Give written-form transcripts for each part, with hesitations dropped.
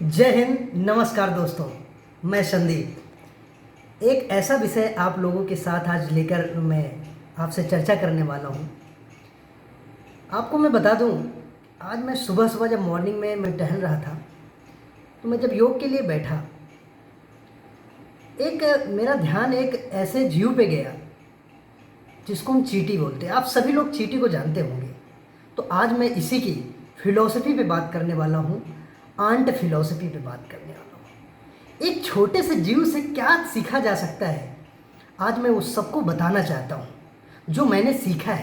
जय हिंद। नमस्कार दोस्तों, मैं संदीप एक ऐसा विषय आप लोगों के साथ आज लेकर मैं आपसे चर्चा करने वाला हूँ। आपको मैं बता दूँ, आज मैं सुबह सुबह जब मॉर्निंग में मैं टहल रहा था तो मैं जब योग के लिए बैठा, एक मेरा ध्यान एक ऐसे जीव पे गया जिसको हम चींटी बोलते हैं। आप सभी लोग चींटी को जानते होंगे। तो आज मैं इसी की फिलॉसफी पे बात करने वाला हूँ, आंट फिलॉसफी पे बात करने वाला हूँ। एक छोटे से जीव से क्या सीखा जा सकता है, आज मैं उस सबको बताना चाहता हूँ। जो मैंने सीखा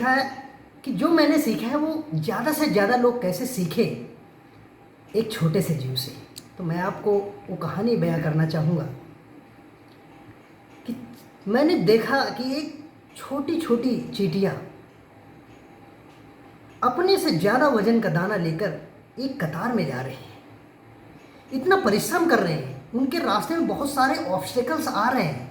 है कि जो मैंने सीखा है वो ज़्यादा से ज़्यादा लोग कैसे सीखे एक छोटे से जीव से। तो मैं आपको वो कहानी बयां करना चाहूँगा कि मैंने देखा कि एक छोटी छोटी चींटियाँ अपने से ज़्यादा वजन का दाना लेकर एक कतार में जा रहे हैं, इतना परिश्रम कर रहे हैं। उनके रास्ते में बहुत सारे ऑब्स्टेकल्स आ रहे हैं।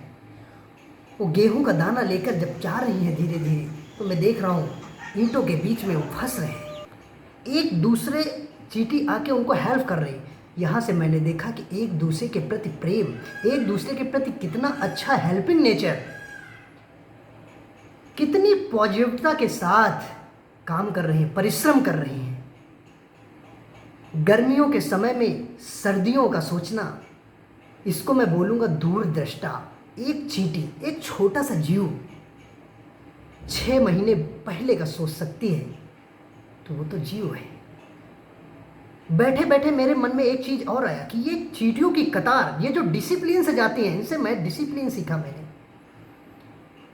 वो गेहूं का दाना लेकर जब जा रही हैं धीरे धीरे, तो मैं देख रहा हूँ ईंटों के बीच में वो फंस रहे हैं। एक दूसरे चींटी आके उनको हेल्प कर रही। यहाँ से मैंने देखा कि एक दूसरे के प्रति प्रेम, एक दूसरे के प्रति कितना अच्छा हेल्पिंग नेचर, कितनी पॉजिटिविटी के साथ काम कर रहे हैं, परिश्रम कर रहे हैं। गर्मियों के समय में सर्दियों का सोचना, इसको मैं बोलूँगा दूरदृष्टा। एक चींटी, एक छोटा सा जीव 6 महीने पहले का सोच सकती है, तो वो तो जीव है। बैठे बैठे मेरे मन में एक चीज़ और आया कि ये चींटियों की कतार, ये जो डिसिप्लिन से जाती हैं, इनसे मैं डिसिप्लिन सीखा मैंने।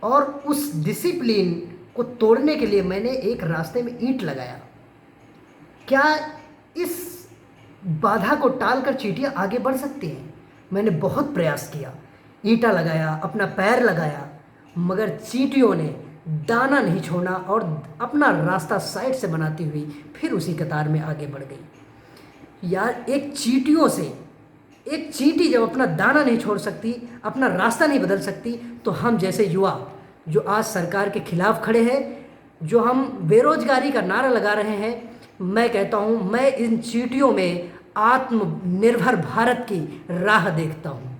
और उस डिसिप्लिन को तोड़ने के लिए मैंने एक रास्ते में ईंट लगाया। क्या इस बाधा को टालकर चींटियाँ आगे बढ़ सकती हैं? मैंने बहुत प्रयास किया, ईंटा लगाया, अपना पैर लगाया, मगर चींटियों ने दाना नहीं छोड़ा और अपना रास्ता साइड से बनाती हुई फिर उसी कतार में आगे बढ़ गई। यार, एक चींटी जब अपना दाना नहीं छोड़ सकती, अपना रास्ता नहीं बदल सकती, तो हम जैसे युवा जो आज सरकार के खिलाफ खड़े हैं, जो हम बेरोजगारी का नारा लगा रहे हैं, मैं कहता हूँ मैं इन चींटियों में आत्मनिर्भर भारत की राह देखता हूँ।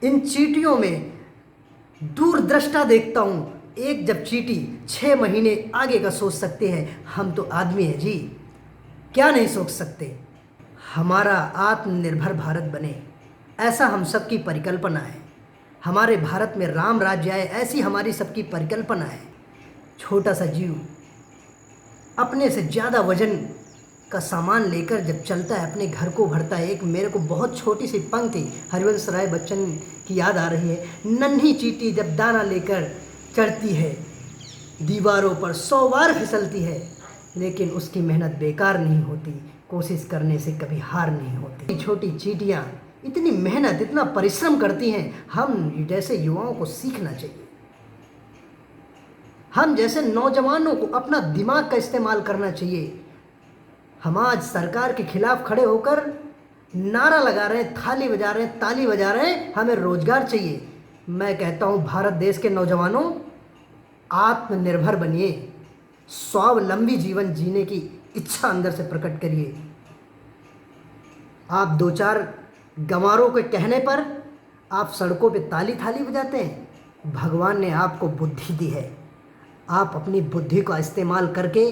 इन चींटियों में दूरदृष्टा देखता हूँ। एक जब चींटी 6 महीने आगे का सोच सकते हैं, हम तो आदमी हैं जी, क्या नहीं सोच सकते। हमारा आत्मनिर्भर भारत बने, ऐसा हम सबकी परिकल्पना है। हमारे भारत में राम राज्य आए, ऐसी हमारी सबकी परिकल्पना है। छोटा सा जीव अपने से ज़्यादा वजन का सामान लेकर जब चलता है, अपने घर को भरता है। एक मेरे को बहुत छोटी सी पंक्ति हरिवंश राय बच्चन की याद आ रही है। नन्ही चींटी जब दाना लेकर चढ़ती है, दीवारों पर 100 बार फिसलती है, लेकिन उसकी मेहनत बेकार नहीं होती, कोशिश करने से कभी हार नहीं होती। छोटी चींटियाँ इतनी मेहनत, इतना परिश्रम करती हैं। हम जैसे युवाओं को सीखना चाहिए। हम जैसे नौजवानों को अपना दिमाग का इस्तेमाल करना चाहिए। हम आज सरकार के खिलाफ खड़े होकर नारा लगा रहे हैं, थाली बजा रहे हैं, ताली बजा रहे हैं, हमें रोजगार चाहिए। मैं कहता हूं, भारत देश के नौजवानों, आत्मनिर्भर बनिए, स्वावलंबी जीवन जीने की इच्छा अंदर से प्रकट करिए। आप 2-4 गंवारों के कहने पर आप सड़कों पे ताली थाली बजाते हैं। भगवान ने आपको बुद्धि दी है, आप अपनी बुद्धि का इस्तेमाल करके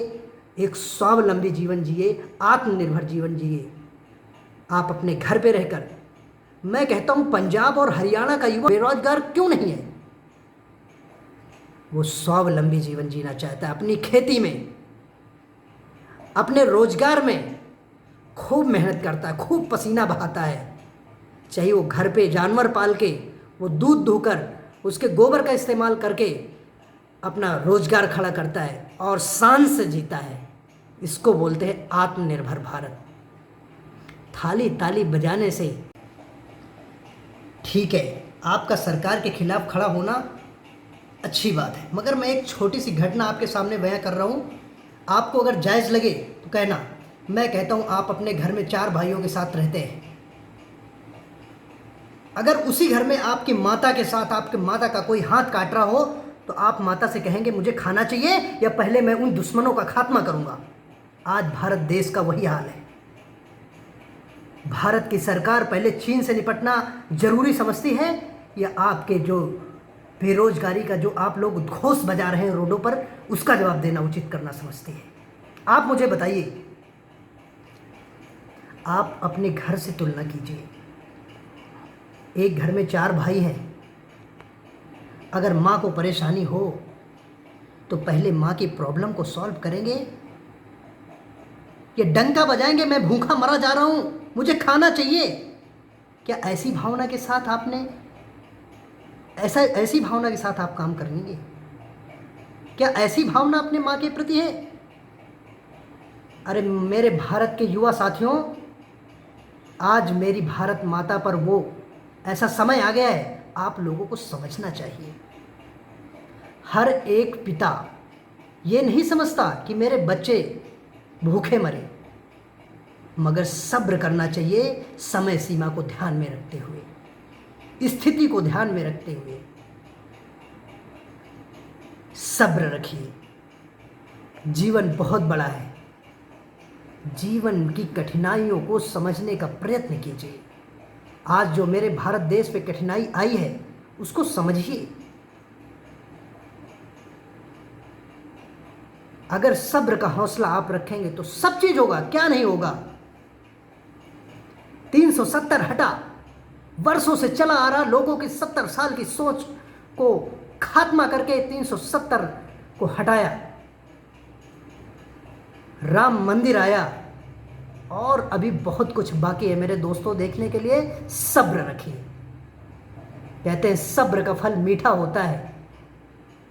एक स्वावलंबी जीवन जिए, आत्मनिर्भर जीवन जिए। आप अपने घर पे रहकर, मैं कहता हूँ पंजाब और हरियाणा का युवा बेरोजगार क्यों नहीं है? वो स्वावलंबी जीवन जीना चाहता है। अपनी खेती में, अपने रोजगार में खूब मेहनत करता है, खूब पसीना बहाता है। चाहे वो घर पे जानवर पाल के, वो दूध दूहकर, उसके गोबर का इस्तेमाल करके अपना रोजगार खड़ा करता है और शान से जीता है। इसको बोलते हैं आत्मनिर्भर भारत। थाली ताली बजाने से ठीक है, आपका सरकार के खिलाफ खड़ा होना अच्छी बात है, मगर मैं एक छोटी सी घटना आपके सामने बयां कर रहा हूँ। आपको अगर जायज़ लगे तो कहना। मैं कहता हूँ, आप अपने घर में 4 भाइयों के साथ रहते हैं। अगर उसी घर में आपकी माता के साथ आपके माता का कोई हाथ काट रहा हो, तो आप माता से कहेंगे मुझे खाना चाहिए, या पहले मैं उन दुश्मनों का खात्मा करूंगा? आज भारत देश का वही हाल है। भारत की सरकार पहले चीन से निपटना जरूरी समझती है, या आपके जो बेरोजगारी का जो आप लोग घोष बजा रहे हैं रोडों पर, उसका जवाब देना उचित करना समझती है? आप मुझे बताइए। आप अपने घर से तुलना कीजिए। एक घर में 4 भाई हैं। अगर माँ को परेशानी हो तो पहले माँ की प्रॉब्लम को सॉल्व करेंगे, ये डंका बजाएंगे मैं भूखा मरा जा रहा हूँ, मुझे खाना चाहिए? क्या ऐसी भावना के साथ ऐसी भावना के साथ आप काम करेंगे? क्या ऐसी भावना अपने माँ के प्रति है? अरे मेरे भारत के युवा साथियों, आज मेरी भारत माता पर वो ऐसा समय आ गया है, आप लोगों को समझना चाहिए। हर एक पिता ये नहीं समझता कि मेरे बच्चे भूखे मरे, मगर सब्र करना चाहिए, समय सीमा को ध्यान में रखते हुए, स्थिति को ध्यान में रखते हुए सब्र रखिए। जीवन बहुत बड़ा है। जीवन की कठिनाइयों को समझने का प्रयत्न कीजिए। आज जो मेरे भारत देश पे कठिनाई आई है उसको समझिए। अगर सब्र का हौसला आप रखेंगे तो सब चीज होगा, क्या नहीं होगा। 370 हटा, वर्षों से चला आ रहा लोगों की 70 साल की सोच को खात्मा करके 370 को हटाया। राम मंदिर आया और अभी बहुत कुछ बाकी है मेरे दोस्तों देखने के लिए। सब्र रखिए। कहते हैं सब्र का फल मीठा होता है।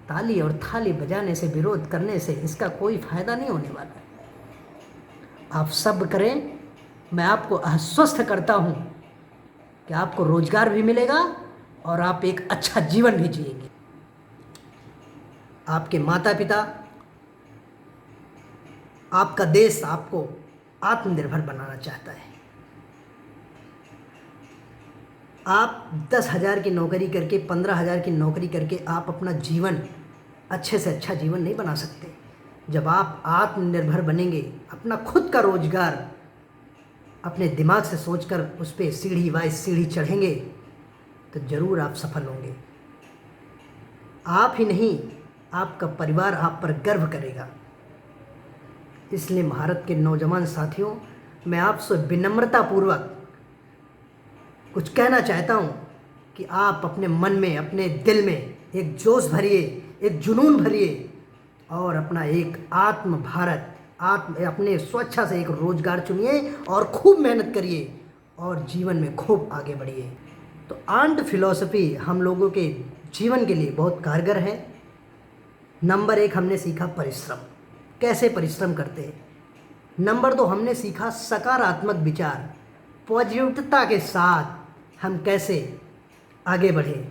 ताली और थाली बजाने से, विरोध करने से इसका कोई फायदा नहीं होने वाला है। आप सब्र करें। मैं आपको आश्वस्त करता हूं कि आपको रोजगार भी मिलेगा और आप एक अच्छा जीवन भी जिएंगे। आपके माता पिता, आपका देश आपको आत्मनिर्भर बनाना चाहता है। आप 10,000 की नौकरी करके, 15,000 की नौकरी करके आप अपना जीवन अच्छे से अच्छा जीवन नहीं बना सकते। जब आप आत्मनिर्भर बनेंगे, अपना खुद का रोजगार अपने दिमाग से सोचकर उस पर सीढ़ी बाय सीढ़ी चढ़ेंगे तो ज़रूर आप सफल होंगे। आप ही नहीं, आपका परिवार आप पर गर्व करेगा। इसलिए भारत के नौजवान साथियों, मैं आपसे विनम्रतापूर्वक कुछ कहना चाहता हूँ कि आप अपने मन में, अपने दिल में एक जोश भरिए, एक जुनून भरिए और अपना एक अपने स्वेच्छा से एक रोजगार चुनिए और खूब मेहनत करिए और जीवन में खूब आगे बढ़िए। तो आंट फिलॉसफी हम लोगों के जीवन के लिए बहुत कारगर है। नंबर 1 हमने सीखा परिश्रम, कैसे परिश्रम करते हैं। नंबर 2 हमने सीखा सकारात्मक विचार, पॉजिटिवता के साथ हम कैसे आगे बढ़े।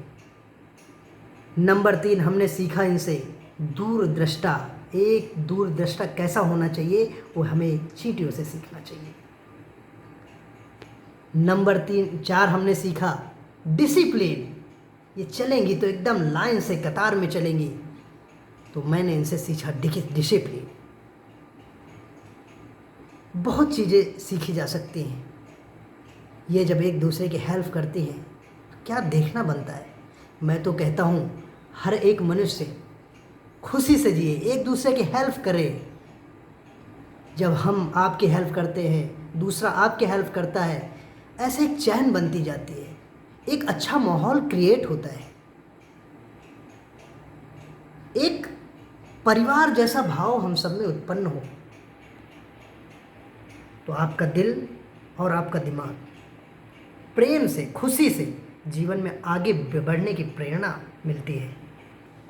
नंबर 3 हमने सीखा इनसे दूरदृष्टा, एक दूरदृष्टा कैसा होना चाहिए वो हमें चींटियों से सीखना चाहिए। नंबर 4 हमने सीखा डिसिप्लिन, ये चलेंगी तो एकदम लाइन से कतार में चलेंगी, तो मैंने इनसे सीखा डिसिप्लिन। बहुत चीज़ें सीखी जा सकती हैं। ये जब एक दूसरे की हेल्प करती हैं तो क्या देखना बनता है। मैं तो कहता हूँ हर एक मनुष्य खुशी से जिए, एक दूसरे की हेल्प करे। जब हम आपकी हेल्प करते हैं, दूसरा आपकी हेल्प करता है, ऐसे एक चैन बनती जाती है, एक अच्छा माहौल क्रिएट होता है, एक परिवार जैसा भाव हम सब में उत्पन्न हो, तो आपका दिल और आपका दिमाग प्रेम से, खुशी से जीवन में आगे बढ़ने की प्रेरणा मिलती है।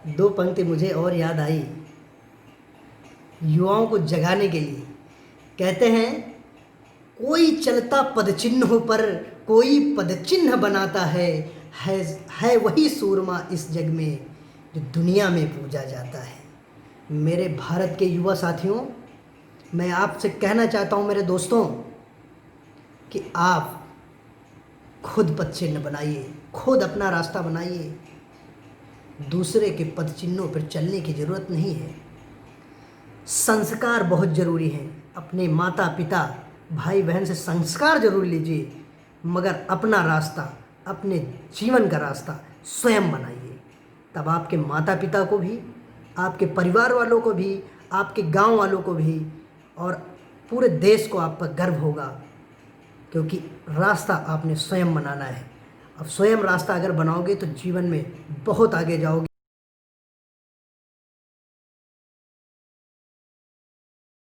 2 पंक्ति मुझे और याद आई युवाओं को जगाने के लिए। कहते हैं कोई चलता पद चिन्हों पर कोई पद चिन्ह बनाता है वही सूरमा इस जग में जो दुनिया में पूजा जाता है। मेरे भारत के युवा साथियों, मैं आपसे कहना चाहता हूँ मेरे दोस्तों कि आप खुद पद चिन्ह बनाइए, खुद अपना रास्ता बनाइए। दूसरे के पद चिन्हों पर चलने की ज़रूरत नहीं है। संस्कार बहुत ज़रूरी है। अपने माता पिता भाई बहन से संस्कार जरूर लीजिए, मगर अपना रास्ता, अपने जीवन का रास्ता स्वयं बनाइए। तब आपके माता पिता को भी, आपके परिवार वालों को भी, आपके गांव वालों को भी और पूरे देश को आप पर गर्व होगा, क्योंकि रास्ता आपने स्वयं बनाना है। अब स्वयं रास्ता अगर बनाओगे तो जीवन में बहुत आगे जाओगे।